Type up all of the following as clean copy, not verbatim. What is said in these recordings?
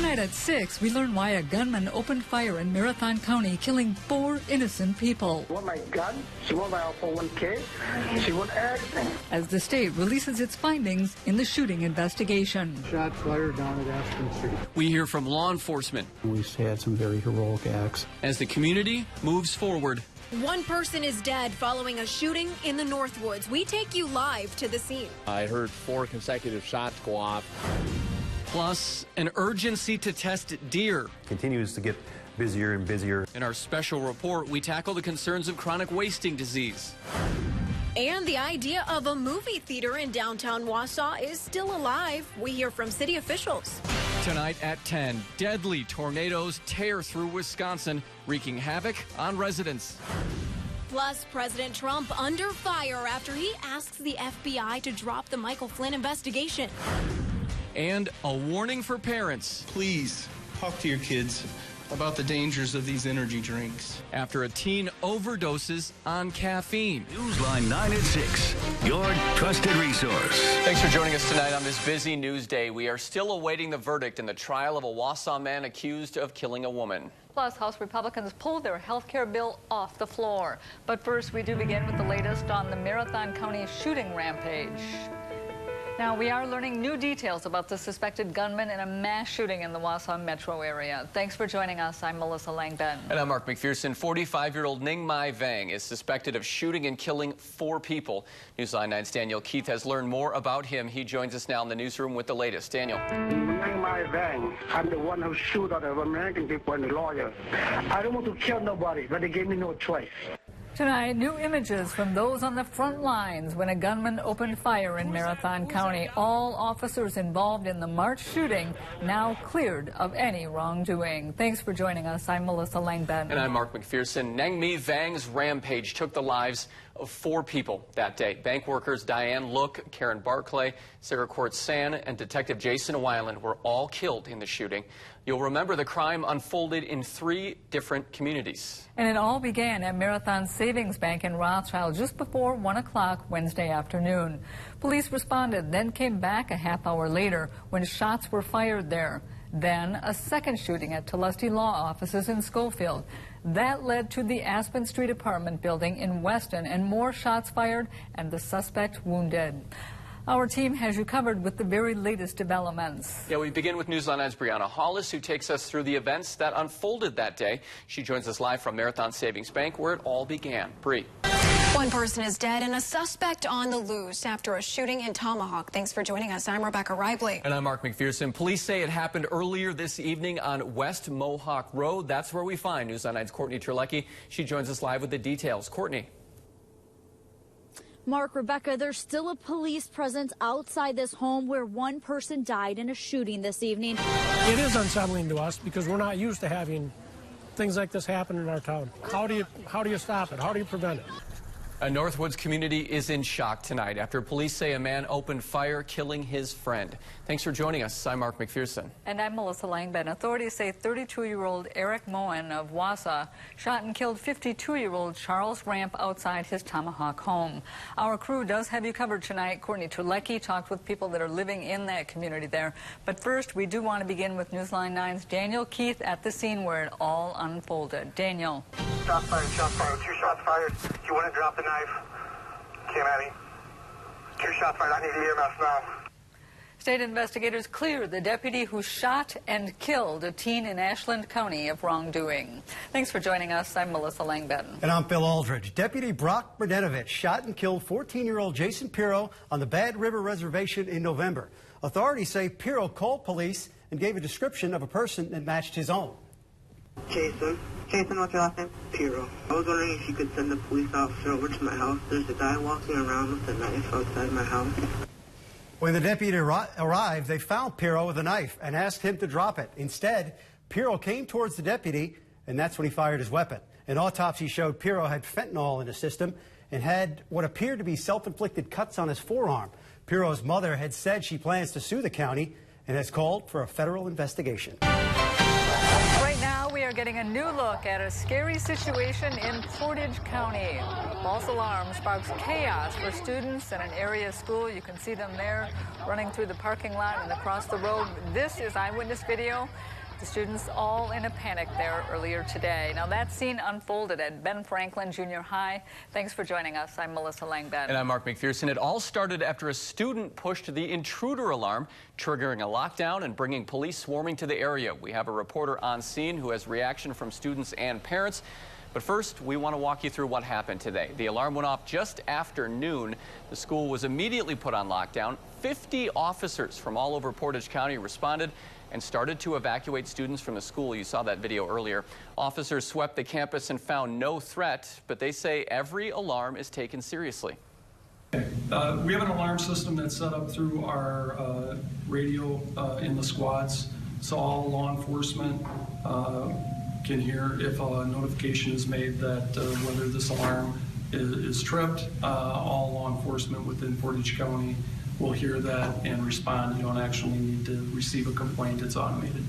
Tonight at 6, we learn why a gunman opened fire in Marathon County, killing 4 innocent people. She want my gun, she want my 401k, she want everything. As the state releases its findings in the shooting investigation. Shot fired down at Aspen Street. We hear from law enforcement. We've had some very heroic acts. As the community moves forward. One person is dead following a shooting in the Northwoods. We take you live to the scene. I heard 4 consecutive shots go off. Plus, an urgency to test deer. Continues to get busier and busier. In our special report, we tackle the concerns of chronic wasting disease. And the idea of a movie theater in downtown Wausau is still alive. We hear from city officials. Tonight at 10, deadly tornadoes tear through Wisconsin, wreaking havoc on residents. Plus, President Trump under fire after he asks the FBI to drop the Michael Flynn investigation. And a warning for parents. Please talk to your kids about the dangers of these energy drinks. After a teen overdoses on caffeine. Newsline 9 at 6, your trusted resource. Thanks for joining us tonight on this busy news day. We are still awaiting the verdict in the trial of a Wausau man accused of killing a woman. Plus, House Republicans pulled their health care bill off the floor. But first, we do begin with the latest on the Marathon County shooting rampage. Now, we are learning new details about the suspected gunman in a mass shooting in the Wausau metro area. Thanks for joining us. I'm Melissa Langben. And I'm Mark McPherson. 45-year-old Ning Mai Vang is suspected of shooting and killing 4 people. Newsline 9's Daniel Keith has learned more about him. He joins us now in the newsroom with the latest. Daniel. Ning Mai Vang, I'm the one who shoot at the American people and the lawyer. I don't want to kill nobody, but they gave me no choice. Tonight, new images from those on the front lines when a gunman opened fire in Marathon County. All officers involved in the March shooting now cleared of any wrongdoing. Thanks for joining us. I'm Melissa Langben. And I'm Mark McPherson. Ning Mi Vang's rampage took the lives of 4 people that day. Bank workers Diane Look, Karen Barclay, Sarah Court-San, and Detective Jason Weiland were all killed in the shooting. You'll remember the crime unfolded in 3 different communities. And it all began at Marathon Savings Bank in Rothschild just before 1 o'clock Wednesday afternoon. Police responded, then came back a half hour later when shots were fired there. Then a second shooting at Tulesti Law offices in Schofield. That led to the Aspen Street apartment building in Weston, and more shots fired and the suspect wounded. Our team has you covered with the very latest developments. Yeah, we begin with Newsline 9's Brianna Hollis, who takes us through the events that unfolded that day. She joins us live from Marathon Savings Bank, where it all began. Bree. One person is dead and a suspect on the loose after a shooting in Tomahawk. Thanks for joining us. I'm Rebecca Ribley. And I'm Mark McPherson. Police say it happened earlier this evening on West Mohawk Road. That's where we find Newsline 9's Courtney Terlecki. She joins us live with the details. Courtney. Mark, Rebecca, there's still a police presence outside this home where one person died in a shooting this evening. It is unsettling to us because we're not used to having things like this happen in our town. How do you stop it? How do you prevent it? A Northwoods community is in shock tonight after police say a man opened fire, killing his friend. Thanks for joining us. I'm Mark McPherson. And I'm Melissa Langben. Authorities say 32-year-old Eric Moen of Wausau shot and killed 52-year-old Charles Ramp outside his Tomahawk home. Our crew does have you covered tonight. Courtney Terlecki talked with people that are living in that community there. But first, we do want to begin with Newsline 9's Daniel Keith at the scene where it all unfolded. Daniel. Shot fired, 2 shots fired. You want to drop the knife? Came at me. 2 shots fired. I need EMS now. State investigators cleared the deputy who shot and killed a teen in Ashland County of wrongdoing. Thanks for joining us. I'm Melissa Langben. And I'm Phil Aldridge. Deputy Brock Berdenovich shot and killed 14-year-old Jason Pirro on the Bad River Reservation in November. Authorities say Pirro called police and gave a description of a person that matched his own. Jason, what's your last name? Pirro. I was wondering if you could send a police officer over to my house. There's a guy walking around with a knife outside my house. When the deputy arrived, they found Pirro with a knife and asked him to drop it. Instead, Pirro came towards the deputy, and that's when he fired his weapon. An autopsy showed Pirro had fentanyl in his system and had what appeared to be self-inflicted cuts on his forearm. Pirro's mother had said she plans to sue the county and has called for a federal investigation. Right now, we are getting a new look at a scary situation in Portage County. false alarm sparks chaos for students in an area school. You can see them there running through the parking lot and across the road. This is eyewitness video. The students all in a panic there earlier today. Now that scene unfolded at Ben Franklin Junior High. Thanks for joining us. I'm Melissa Langbed. And I'm Mark McPherson. It all started after a student pushed the intruder alarm, triggering a lockdown and bringing police swarming to the area. We have a reporter on scene who has reaction from students and parents. But first, we want to walk you through what happened today. The alarm went off just after noon. The school was immediately put on lockdown. 50 officers from all over Portage County responded and started to evacuate students from the school. You saw that video earlier. Officers swept the campus and found no threat, but they say every alarm is taken seriously. We have an alarm system that's set up through our radio in the squads, so all law enforcement can hear if a notification is made that whether this alarm is tripped. All law enforcement within Portage County will hear that and respond. You don't actually need to receive a complaint. It's automated.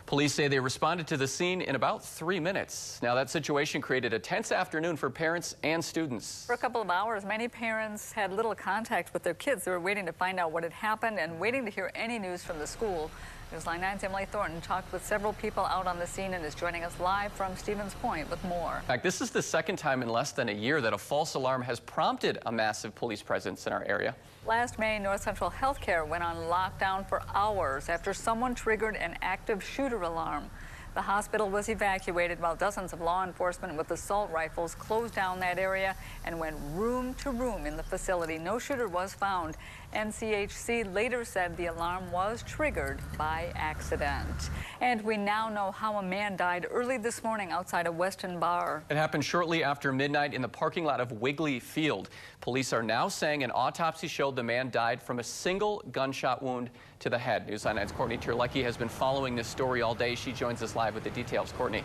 Police say they responded to the scene in about 3 minutes. Now, that situation created a tense afternoon for parents and students. For a couple of hours, many parents had little contact with their kids. They were waiting to find out what had happened and waiting to hear any news from the school. Newsline 9's Emily Thornton talked with several people out on the scene and is joining us live from Stevens Point with more. In fact, this is the second time in less than a year that a false alarm has prompted a massive police presence in our area. Last May, North Central Healthcare went on lockdown for hours after someone triggered an active shooter alarm. The hospital was evacuated while dozens of law enforcement with assault rifles closed down that area and went room to room in the facility. No shooter was found. NCHC later said the alarm was triggered by accident. And we now know how a man died early this morning outside a Weston bar. It happened shortly after midnight in the parking lot of Wigley Field. Police are now saying an autopsy showed the man died from a single gunshot wound to the head. Newsline 9's Courtney Tierlecki has been following this story all day. She joins us live with the details. Courtney.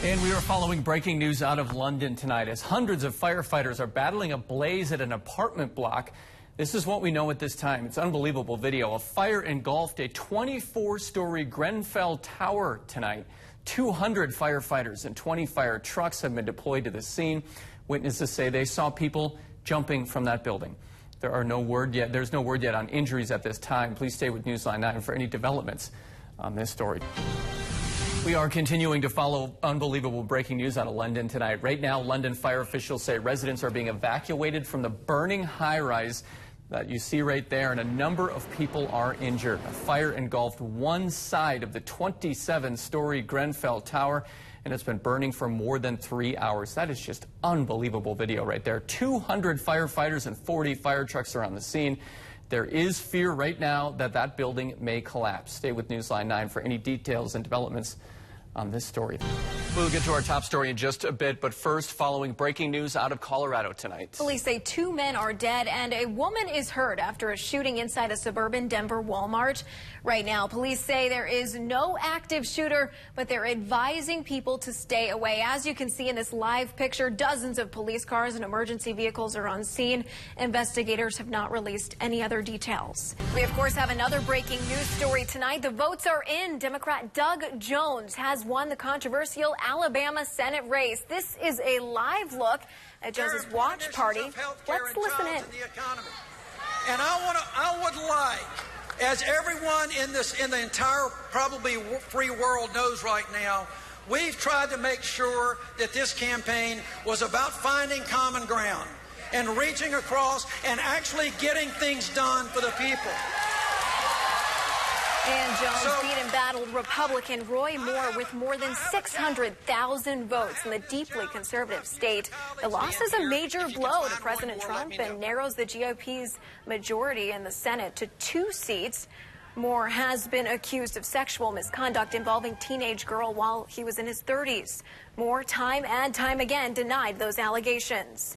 And we are following breaking news out of London tonight as hundreds of firefighters are battling a blaze at an apartment block. This is what we know at this time. It's unbelievable video. A fire engulfed a 24-story Grenfell tower tonight. 200 firefighters and 20 fire trucks have been deployed to the scene. Witnesses say they saw people jumping from that building. There's no word yet on injuries at this time. Please stay with Newsline 9 for any developments on this story. We are continuing to follow unbelievable breaking news out of London tonight. Right now, London fire officials say residents are being evacuated from the burning high-rise that you see right there, and a number of people are injured. A fire engulfed one side of the 27-story Grenfell Tower, and it's been burning for more than 3 hours. That is just unbelievable video right there. 200 firefighters and 40 fire trucks are on the scene. There is fear right now that that building may collapse. Stay with Newsline 9 for any details and developments on this story. We'll get to our top story in just a bit, but first, following breaking news out of Colorado tonight. Police say 2 men are dead and a woman is hurt after a shooting inside a suburban Denver Walmart. Right now, police say there is no active shooter, but they're advising people to stay away. As you can see in this live picture, dozens of police cars and emergency vehicles are on scene. Investigators have not released any other details. We, of course, have another breaking news story tonight. The votes are in. Democrat Doug Jones has won the controversial Alabama Senate race. This is a live look at Jones's watch party. Let's listen in. And I would like, as everyone in the entire probably free world knows right now, we've tried to make sure that this campaign was about finding common ground and reaching across and actually getting things done for the people. And Jones beat and battled Republican Roy Moore with more than 600,000 votes in the deeply conservative state. The loss is a major blow to President Trump and narrows the GOP's majority in the Senate to 2 seats. Moore has been accused of sexual misconduct involving teenage girl while he was in his 30s. Moore time and time again denied those allegations.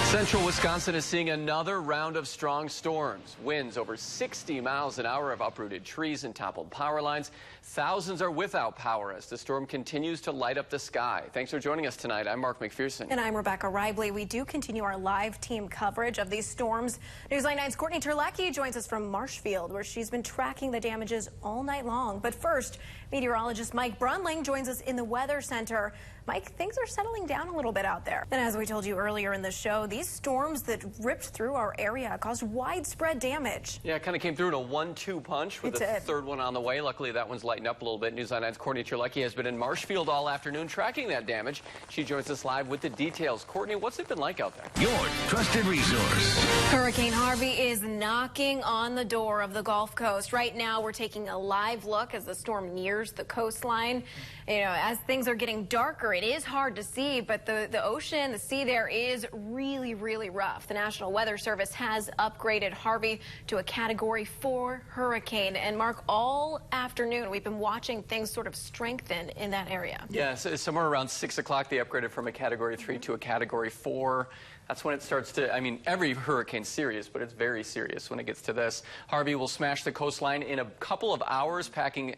Central Wisconsin is seeing another round of strong storms. Winds over 60 miles an hour have uprooted trees and toppled power lines. Thousands are without power as the storm continues to light up the sky. Thanks for joining us tonight. I'm Mark McPherson. And I'm Rebecca Ribley. We do continue our live team coverage of these storms. Newsline 9's Courtney Terlecki joins us from Marshfield, where she's been tracking the damages all night long. But first, meteorologist Mike Brunling joins us in the Weather Center. Mike, things are settling down a little bit out there. And as we told you earlier in the show, these storms that ripped through our area caused widespread damage. Yeah, it kind of came through in a 1-2 punch with a third one on the way. Luckily, that one's lighting up a little bit. Newsline 9's Courtney Terlecki has been in Marshfield all afternoon tracking that damage. She joins us live with the details. Courtney, what's it been like out there? Your trusted resource. Hurricane Harvey is knocking on the door of the Gulf Coast. Right now, we're taking a live look as the storm nears the coastline. You know, as things are getting darker, it is hard to see, but the ocean, the sea there is really, really rough. The National Weather Service has upgraded Harvey to a Category 4 hurricane. And Mark, all afternoon, we've been watching things sort of strengthen in that area. Yeah, so somewhere around 6 o'clock, they upgraded from a Category 3 to a Category 4. That's when it starts to, I mean, every hurricane's serious, but it's very serious when it gets to this. Harvey will smash the coastline in a couple of hours, packing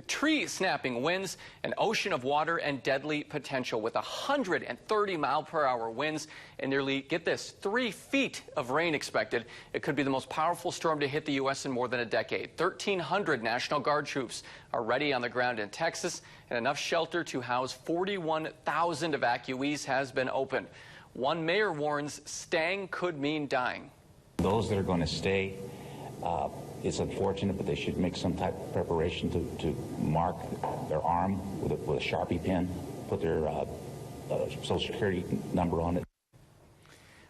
tree-snapping winds, an ocean of water, and deadly potential with 130-mile-per-hour winds and nearly, get this, 3 feet of rain expected. It could be the most powerful storm to hit the U.S. in more than a decade. 1,300 National Guard troops are ready on the ground in Texas, and enough shelter to house 41,000 evacuees has been opened. One mayor warns staying could mean dying. Those that are going to stay, it's unfortunate, but they should make some type of preparation to mark their arm with a Sharpie pen, put their Social Security number on it.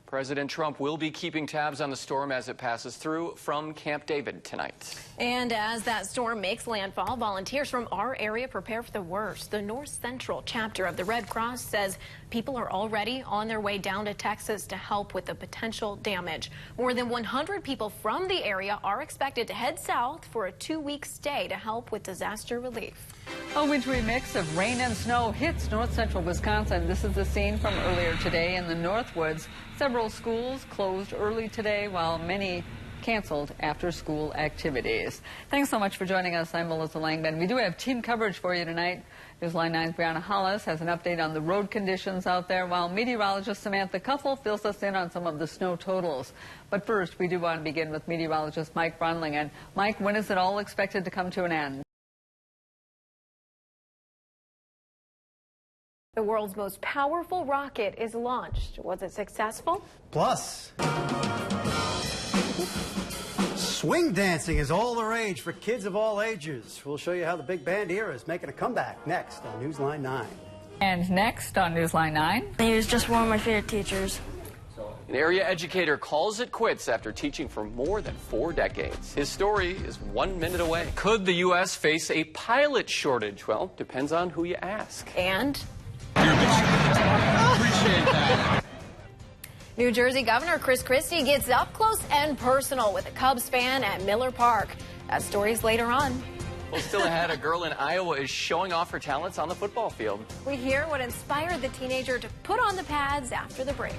President Trump will be keeping tabs on the storm as it passes through from Camp David tonight. And as that storm makes landfall, volunteers from our area prepare for the worst. The North Central chapter of the Red Cross says people are already on their way down to Texas to help with the potential damage. More than 100 people from the area are expected to head south for a 2-week stay to help with disaster relief. A wintry mix of rain and snow hits north central Wisconsin. This is the scene from earlier today in the Northwoods. Several schools closed early today, while many canceled after-school activities. Thanks so much for joining us. I'm Melissa Langman. We do have team coverage for you tonight. Newsline 9's Brianna Hollis has an update on the road conditions out there, while meteorologist Samantha Kuffel fills us in on some of the snow totals. But first, we do want to begin with meteorologist Mike Brunling. And Mike, when is it all expected to come to an end? The world's most powerful rocket is launched. Was it successful? Plus, swing dancing is all the rage for kids of all ages. We'll show you how the big band era is making a comeback next on Newsline 9. And next on Newsline 9. He was just one of my favorite teachers. An area educator calls it quits after teaching for more than 4 decades. His story is 1 minute away. Could the U.S. face a pilot shortage? Well, depends on who you ask. And Appreciate that. New Jersey Governor Chris Christie gets up close and personal with a Cubs fan at Miller Park. That story's later on. Well, still ahead, a girl in Iowa is showing off her talents on the football field. We hear what inspired the teenager to put on the pads after the break.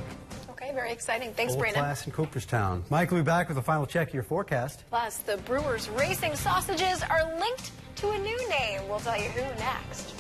Okay, very exciting. Thanks, Old Brandon. class in Cooperstown. Mike will be back with a final check of your forecast. Plus, the Brewers Racing Sausages are linked to a new name. We'll tell you who next.